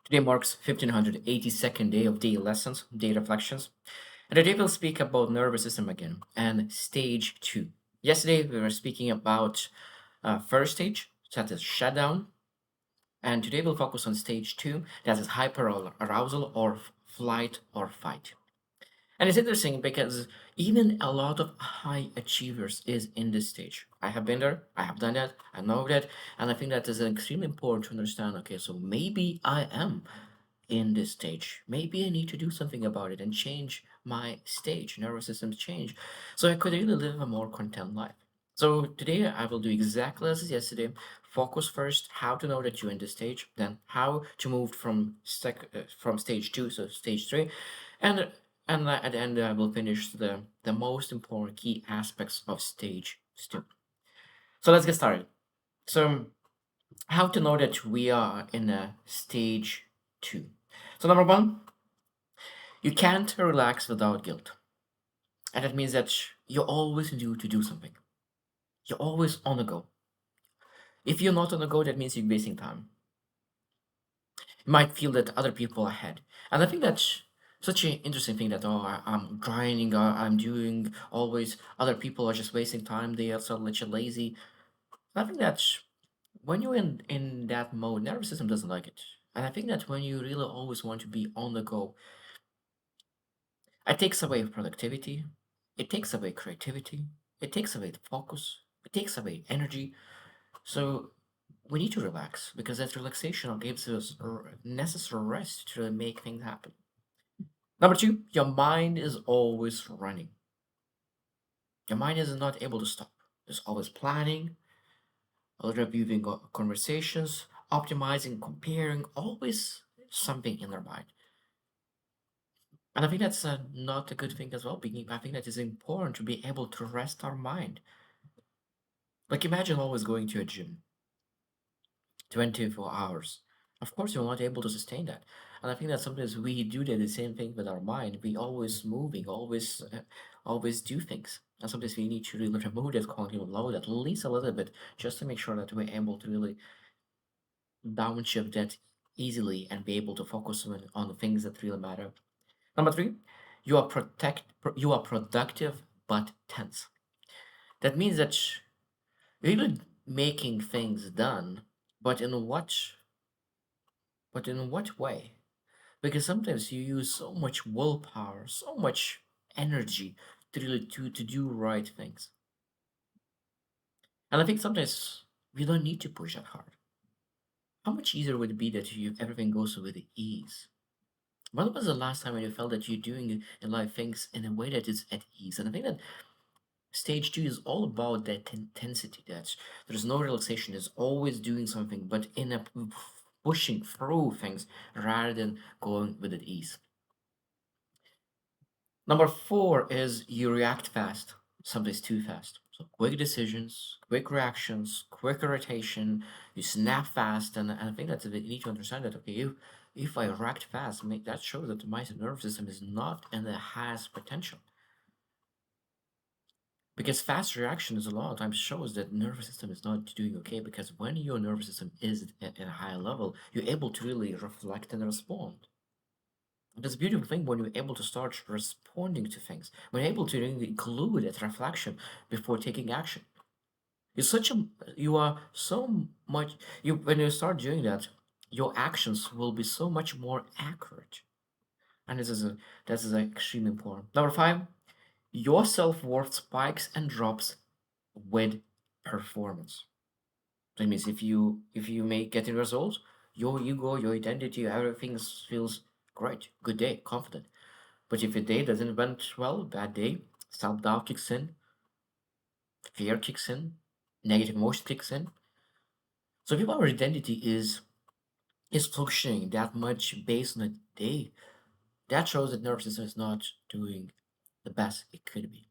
Today marks 1582nd day of day lessons, day reflections. And today we'll speak about nervous system again and stage 2. Yesterday we were speaking about first stage, that is shutdown, and today we'll focus on stage 2, that is hyperarousal or flight or fight. And it's interesting because even a lot of high achievers is in this stage. I have been there, I have done that, I know that, and I think that is extremely important to understand. Okay, so maybe I am in this stage. Maybe I need to do something about it and change my stage, nervous system change, so I could really live a more content life. So today I will do exactly as yesterday. Focus first, how to know that you're in this stage, then how to move from stage two to stage three, and at the end I will finish the most important key aspects of stage two. So let's get started. So how to know that we are in a stage two. So number one, you can't relax without guilt. And that means that you always need to do something. You're always on the go. If you're not on the go, that means you're wasting time. You might feel that other people are ahead. And I think that's such an interesting thing that, oh, I'm grinding, I'm doing always, other people are just wasting time, they are so lazy. I think that's when you're in that mode, nervous system doesn't like it. And I think that when you really always want to be on the go, it takes away productivity, it takes away creativity, it takes away the focus, it takes away energy. So we need to relax because that relaxation gives us necessary rest to make things happen. Number two, your mind is always running. Your mind is not able to stop. It's always planning, reviewing conversations, optimizing, comparing, always something in their mind. And I think that's not a good thing as well. I think that is important to be able to rest our mind. Like imagine always going to a gym 24 hours. Of course, you're not able to sustain that. And I think that sometimes we do the same thing with our mind. We always moving, always do things. And sometimes we need to really remove that cognitive load at least a little bit, just to make sure that we're able to really downshift that easily and be able to focus on the things that really matter. Number three, you are productive but tense. That means that you're really making things done, but in what way? Because sometimes you use so much willpower, so much energy to really to do right things. And I think sometimes we don't need to push that hard. How much easier would it be that you everything goes with ease? When was the last time when you felt that you're doing in life things in a way that is at ease? And I think that stage two is all about that intensity. That there's no relaxation. There's always doing something, but in a pushing through things rather than going with it ease. Number four is you react fast, sometimes too fast. So quick decisions, quick reactions, quick irritation. You snap fast, and I think that you need to understand that. Okay, if I react fast, that shows that my nervous system is not in the highest potential. Because fast reactions a lot of times shows that nervous system is not doing okay. Because when your nervous system is at a higher level, you're able to really reflect and respond. That's a beautiful thing when you're able to start responding to things, when you're able to include that reflection before taking action. You're such a you are so much you when you start doing that, your actions will be so much more accurate. And this is extremely important. Number five, your self-worth spikes and drops with performance. That means if you make getting results, your ego, your identity, everything feels great, good day, confident. But if a day doesn't went well, bad day, self-doubt kicks in, fear kicks in, negative emotion kicks in. So if our identity is functioning that much based on a day, that shows that nervous system is not doing the best it could be.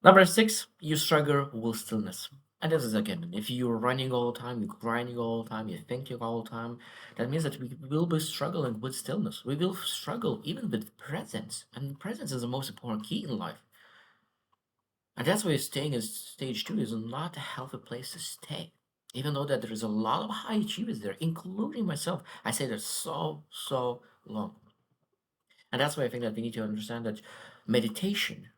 Number six, you struggle with stillness. And this is again, if you're running all the time, you're grinding all the time, you're thinking all the time, that means that we will be struggling with stillness. We will struggle even with presence. And presence is the most important key in life. And that's why staying in stage two is not a healthy place to stay. even though that there is a lot of high achievers there, including myself. I say that so long. And that's why I think that we need to understand that meditation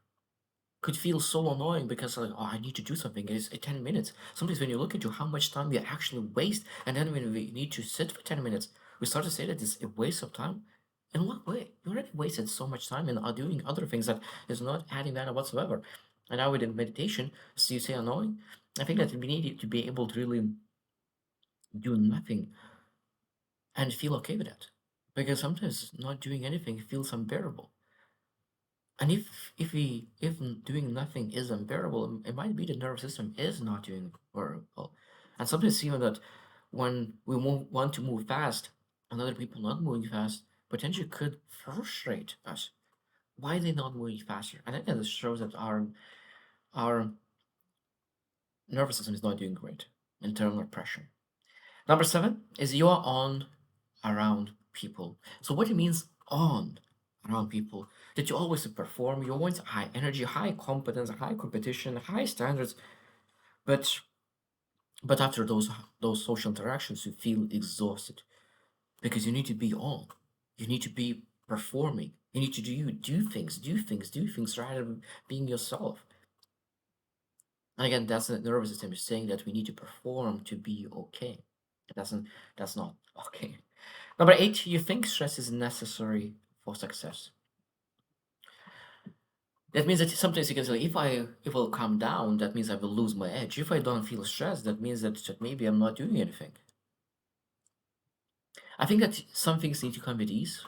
could feel so annoying because like, oh, I need to do something. It's 10 minutes. Sometimes when you look into how much time we actually waste, and then when we need to sit for 10 minutes, we start to say that it's a waste of time. In what way? You already wasted so much time in doing other things that is not adding value whatsoever. And now with the meditation, so you say annoying, I think that we need to be able to really do nothing and feel okay with that. Because sometimes not doing anything feels unbearable. And if doing nothing is unbearable, it might be the nervous system is not doing very well. And sometimes even that when we want to move fast, and other people not moving fast, potentially could frustrate us. Why are they not moving faster? And I think this shows that our nervous system is not doing great. Internal pressure. Number seven is you are on around people. So what it means on around people, that you always perform, you want high energy, high competence, high competition, high standards, but after those social interactions, you feel exhausted because you need to be on, you need to be performing, you need to do things rather than being yourself. And again, that's the nervous system is saying that we need to perform to be okay. It doesn't. That's not okay. Number eight, you think stress is necessary for success. That means that sometimes you can say, if I'll calm down, that means I will lose my edge. If I don't feel stressed, that means that maybe I'm not doing anything. I think that some things need to come with ease.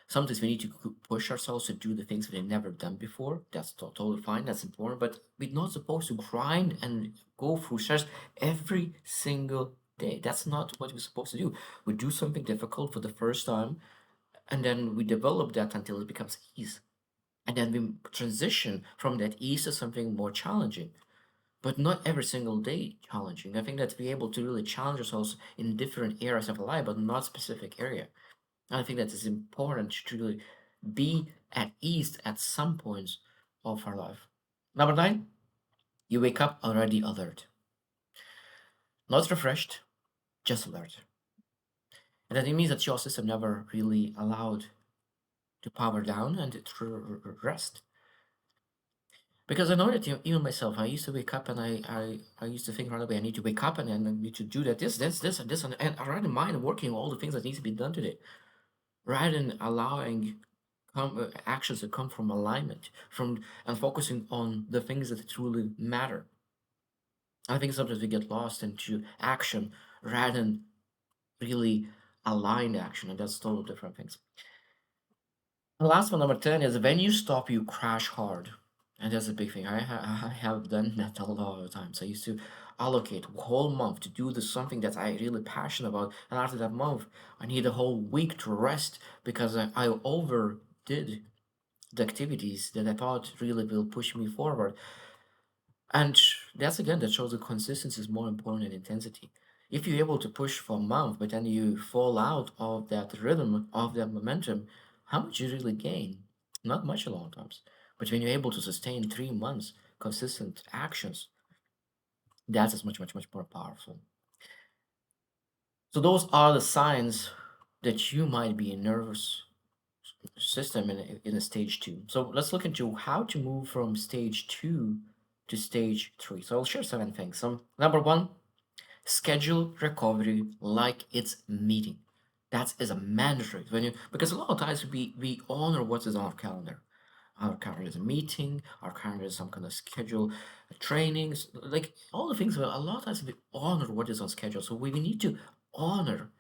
Sometimes we need to push ourselves to do the things we've never done before. That's totally fine. That's important. But we're not supposed to grind and go through stress every single day. That's not what we're supposed to do. We do something difficult for the first time, and then we develop that until it becomes ease. And then we transition from that ease to something more challenging, but not every single day challenging. I think that we're able to really challenge ourselves in different areas of our life, but not specific area. And I think that it's important to really be at ease at some points of our life. Number nine, you wake up already alert, not refreshed, just alert. And that it means that your system never really allowed to power down and to rest. Because I know that even myself, I used to wake up and I used to think right away, I need to wake up and then I need to do that, this, and this, and I already mind working all the things that needs to be done today, rather than allowing actions that come from alignment, from and focusing on the things that truly matter. I think sometimes we get lost into action rather than really aligned action, and that's totally different things. The last one, number 10, is when you stop, you crash hard. And that's a big thing. I have done that a lot of times. I used to allocate a whole month to do this something that I really passionate about. And after that month, I need a whole week to rest because I overdid the activities that I thought really will push me forward. And that's again, that shows that consistency is more important than intensity. If you're able to push for a month, but then you fall out of that rhythm, of that momentum, how much you really gain? Not much a lot of times. But when you're able to sustain 3 months consistent actions, that's as much more powerful. So those are the signs that you might be a nervous system in a stage two. So let's look into how to move from stage two to stage three. So I'll share seven things. Number one, schedule recovery like it's meeting. That is a mandatory when you because a lot of times we honor what is on our calendar. Our calendar is a meeting, our calendar is some kind of schedule, trainings, like all the things. A lot of times we honor what is on schedule. So we need to honor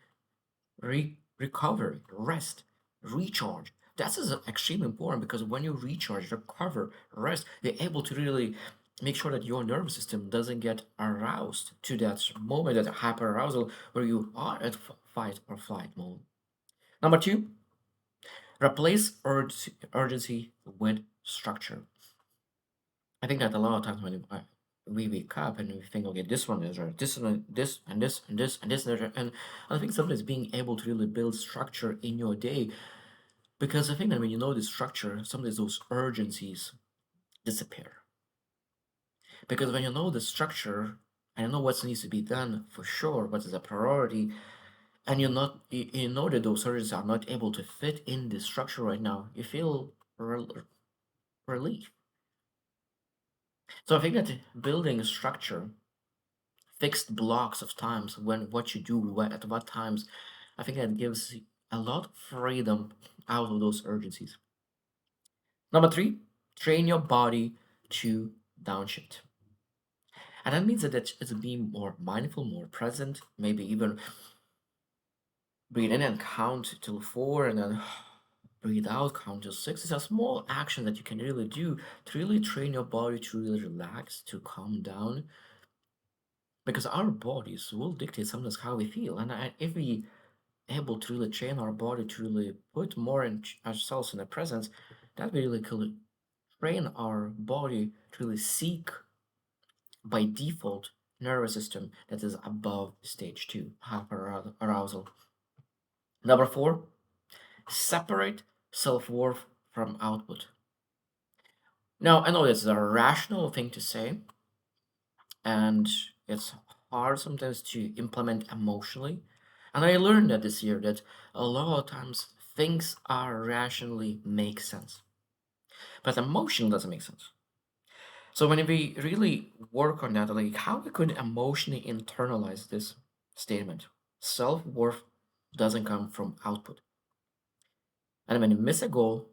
recovery, rest, recharge. That's is extremely important because when you recharge, recover, rest, you're able to really make sure that your nervous system doesn't get aroused to that moment, that hyperarousal, where you are at fight or flight mode. Number two, replace urgency with structure. I think that a lot of times when we wake up and we think, okay, this one is right, this one, this and this and this and this and I think sometimes being able to really build structure in your day, because I think that when you know the structure, sometimes those urgencies disappear. Because when you know the structure, and you know what needs to be done for sure, what is a priority, and you know that those surgeons are not able to fit in the structure right now, you feel relief. So I think that building a structure, fixed blocks of times when what you do, at what times, I think that gives a lot of freedom out of those urgencies. Number three, train your body to downshift. And that means that it's being more mindful, more present, maybe even breathe in and count till four and then breathe out, count till six. It's a small action that you can really do to really train your body to really relax, to calm down, because our bodies will dictate sometimes how we feel. And if we able to really train our body to really put more in ourselves in the presence, that really could train our body to really seek by default nervous system that is above stage two, hyperarousal. Number four, separate self-worth from output. Now, I know it's a rational thing to say, and it's hard sometimes to implement emotionally. And I learned that this year that a lot of times things are rationally make sense, but emotion doesn't make sense. So when we really work on that, like how we could emotionally internalize this statement, self-worth doesn't come from output. And when you miss a goal,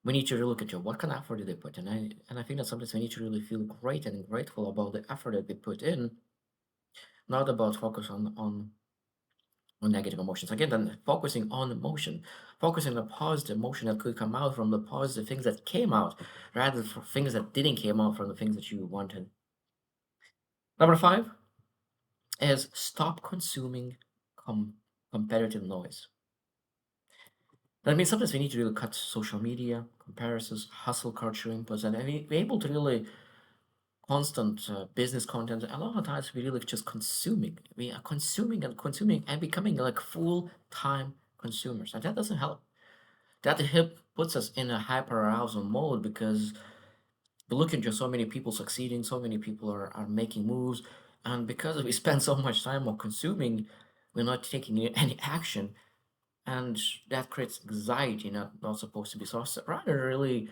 we need to really look at what kind of effort did they put in. And I think that sometimes we need to really feel great and grateful about the effort that they put in, not about focus on negative emotions. Again, then focusing on emotion, focusing on the positive emotion that could come out from the positive things that came out, rather than for things that didn't came out from the things that you wanted. Number five is stop consuming com- competitive noise. That means sometimes we need to really cut social media, comparisons, hustle culture inputs, and be able to really constant business content. A lot of times we really just consuming. We are consuming and consuming and becoming like full-time consumers, and that doesn't help. That hip puts us in a hyper arousal mode because we're looking at so many people succeeding, so many people are making moves, and because we spend so much time on consuming, we're not taking any action, and that creates anxiety, not supposed to be so. Rather, really,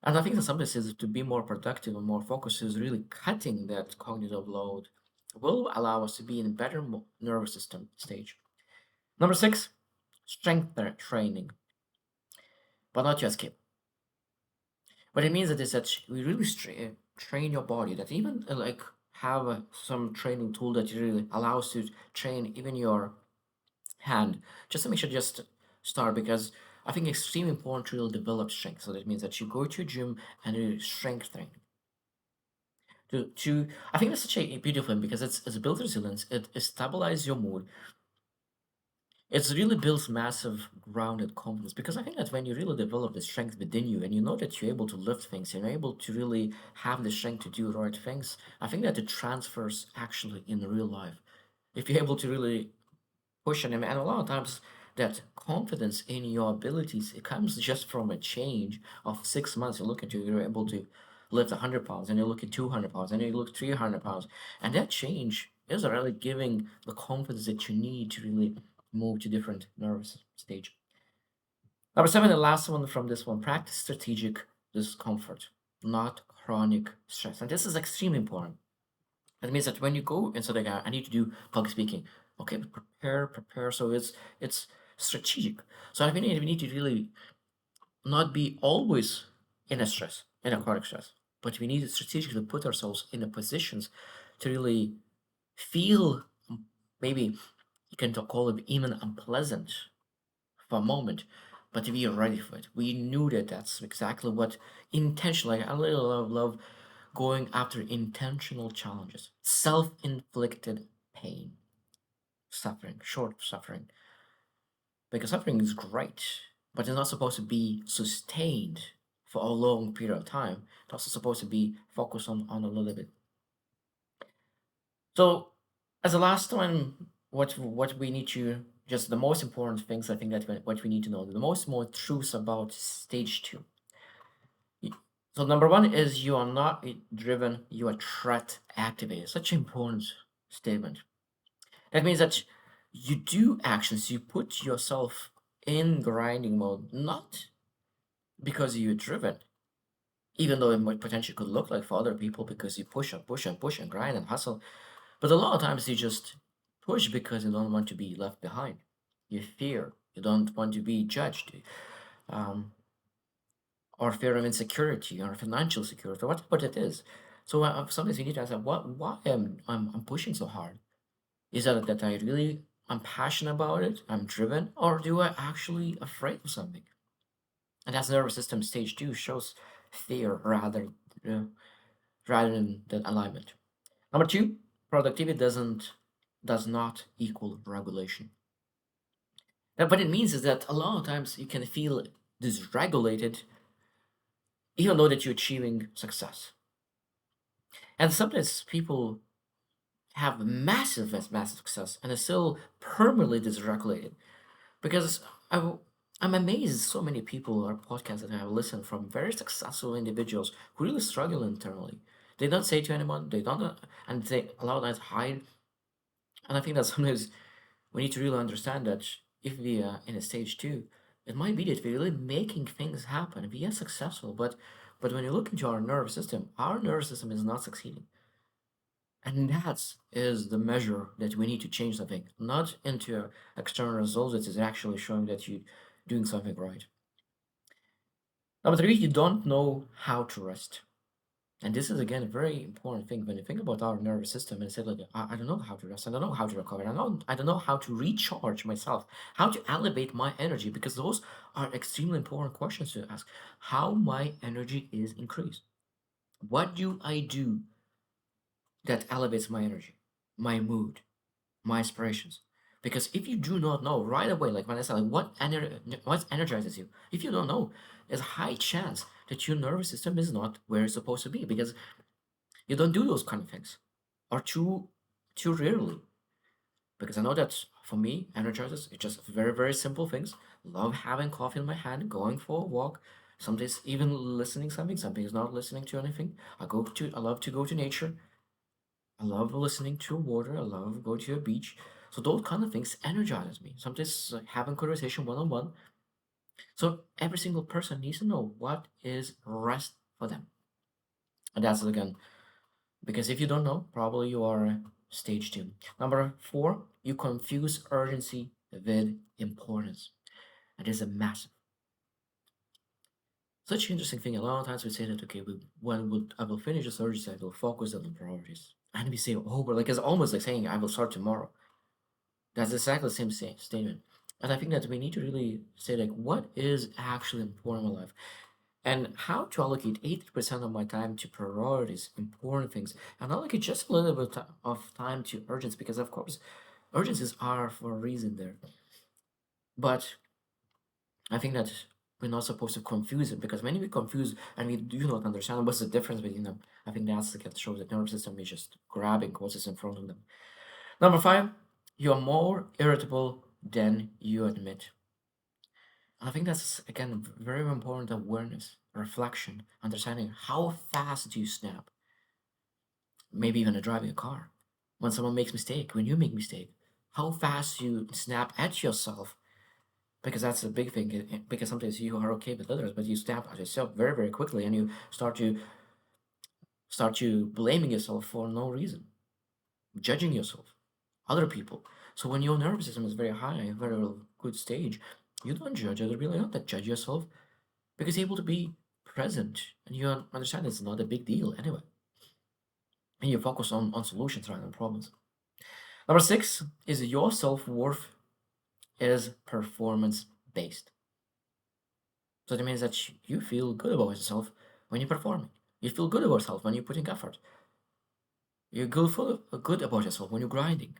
and I think that sometimes is to be more productive and more focused is really cutting that cognitive load will allow us to be in a better nervous system stage. Number six, strength training, but not just keep. What it means is that we really train your body. That even like have some training tool that really allows you to train even your hand. Just to make sure just start because I think it's extremely important to really develop strength. So that means that you go to a gym and you strength train. To I think that's such a beautiful thing because it's built resilience. It stabilizes your mood. It's really builds massive grounded confidence because I think that when you really develop the strength within you and you know that you're able to lift things and you're able to really have the strength to do the right things, I think that it transfers actually in real life. If you're able to really pushing him. And a lot of times, that confidence in your abilities it comes just from a change of 6 months. You look into you're able to lift 100 pounds, and you look at 200 pounds, and you look 300 pounds, and that change is really giving the confidence that you need to really move to different nervous stage. Number seven, the last one from this one: practice strategic discomfort, not chronic stress, and this is extremely important. That means that when you go and so like I need to do public speaking. Okay, but prepare. So it's strategic. So I think we need to really not be always in a stress, in a chronic stress, but we need to strategically put ourselves in the positions to really feel maybe you can call it even unpleasant for a moment, but we are ready for it. We knew that that's exactly what intentional. Like I really love going after intentional challenges, self-inflicted pain, suffering, short suffering, because suffering is great, but it's not supposed to be sustained for a long period of time. It's also supposed to be focused on a little bit. So, as a last one, what we need to just the most important things I think that what we need to know, the most more truths about stage two. So number one is you are not driven, you are threat activated. Such an important statement. That means that you do actions, you put yourself in grinding mode, not because you're driven, even though it might potentially could look like for other people because you push and push and push and grind and hustle. But a lot of times you just push because you don't want to be left behind. You fear, you don't want to be judged, um, or fear of insecurity or financial security, or whatever it is. So sometimes you need to ask, why I'm pushing so hard? Is that I really I'm passionate about it, I'm driven, or do I actually afraid of something? And that's nervous system stage two shows fear uh, rather than alignment. Number two, productivity does not equal regulation. What it means is that a lot of times you can feel dysregulated even though that you're achieving success. And sometimes people have massive success and are still permanently dysregulated. Because I, I'm amazed so many people or podcasts that I have listened from very successful individuals who really struggle internally. They don't say to anyone, they don't, and they allow that to hide. And I think that sometimes we need to really understand that if we are in a stage two, it might be that we're really making things happen. We are successful, but when you look into our nervous system is not succeeding. And that is the measure that we need to change something, not into external results that is actually showing that you're doing something right. Number three, you don't know how to rest. And this is again a very important thing when you think about our nervous system and say like I don't know how to rest, I don't know how to recover, I don't know how to recharge myself, how to elevate my energy, because those are extremely important questions to ask. How my energy is increased. What do I do that elevates my energy, my mood, my aspirations? Because if you do not know right away, like when I said, like what energizes you, if you don't know, there's a high chance that your nervous system is not where it's supposed to be because you don't do those kind of things, or too rarely. Because I know that for me, energizes it's just very simple things. Love having coffee in my hand, going for a walk. Some days even listening something. Some days not listening to anything. I love to go to nature. I love listening to water. I love go to a beach. So those kind of things energizes me. Sometimes having conversation one on one. So every single person needs to know what is rest for them. And that's again because if you don't know, probably you are stage two. Number four, you confuse urgency with importance. And it's a massive, such an interesting thing. A lot of times we say that, okay, I will finish this urgency, I will focus on the priorities. And we say, oh, but like it's almost like saying, I will start tomorrow. That's exactly the same statement. And I think that we need to really say, like, what is actually important in life? And how to allocate 80% of my time to priorities, important things, and allocate just a little bit of time to urgents, because of course, urgencies are for a reason there. But I think that we're not supposed to confuse it because when we confuse and we do not understand what's the difference between them, I think that's the shows that nervous system is just grabbing what is in front of them. Number five, you are more irritable than you admit. I think that's again very important awareness, reflection, understanding how fast do you snap. Maybe even driving a car. When someone makes mistake, when you make mistake, how fast you snap at yourself. Because that's a big thing. Because sometimes you are okay with others, but you snap at yourself very quickly, and you start to blaming yourself for no reason, judging yourself, other people. So when your nervous system is very high, very good stage, you don't judge other people. You don't judge yourself because you're able to be present and you understand it's not a big deal anyway. And you focus on solutions rather than problems. Number six is your self worth is performance based. So that means that you feel good about yourself when you're performing. You feel good about yourself when you're putting effort. Good about yourself when you're grinding.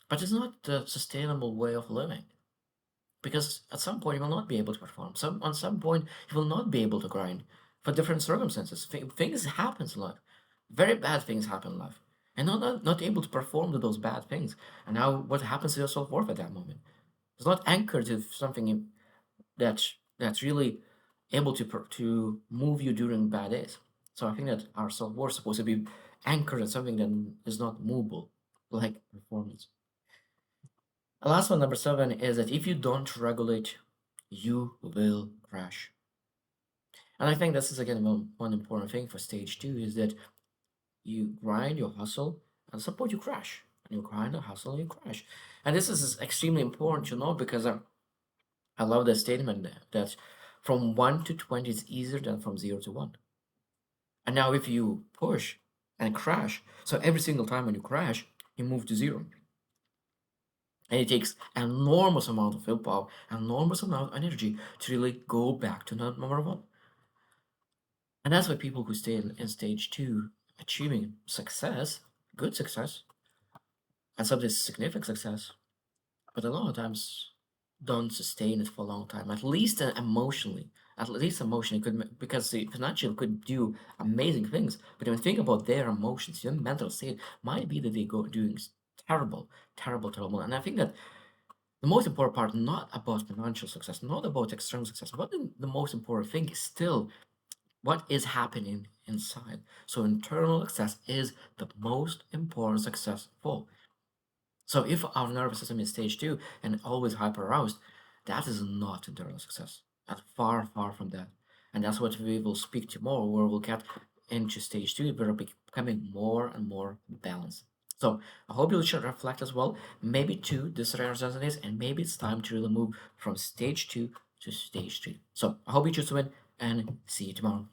But it's not the sustainable way of living. Because at some point you will not be able to perform. On some point you will not be able to grind for different circumstances. Things happen in life. Very bad things happen in life. And not able to perform to those bad things. And now what happens to your self-worth at that moment? It's not anchored to something that's really able to move you during bad days. So I think that our self-worth is supposed to be anchored in something that is not movable, like performance. The last one, number seven, is that if you don't regulate, you will crash. And I think this is again one important thing for stage two is that you grind, you hustle, and at some point you crash. And you grind and hustle and you crash. And this is extremely important to know because I love the statement that from 1 to 20 is easier than from 0 to 1. And now if you push and crash, so every single time when you crash, you move to 0. And it takes an enormous amount of willpower, an enormous amount of energy to really go back to number 1. And that's why people who stay in stage 2 achieving success, good success, and sometimes significant success, but a lot of times don't sustain it for a long time. At least emotionally, could because the financial could do amazing things. But when you think about their emotions, their mental state might be that they go doing terrible, terrible, terrible. And I think that the most important part, not about financial success, not about external success, but the most important thing is still what is happening inside. So internal success is the most important success of all. So if our nervous system is stage 2 and always hyper aroused, that is not internal success. And far, far from that. And that's what we will speak tomorrow, where we'll get into stage 2, we're becoming more and more balanced. So I hope you should reflect as well. Maybe two, this resonates, and maybe it's time to really move from stage 2 to stage 3. So I hope you choose to win, and see you tomorrow.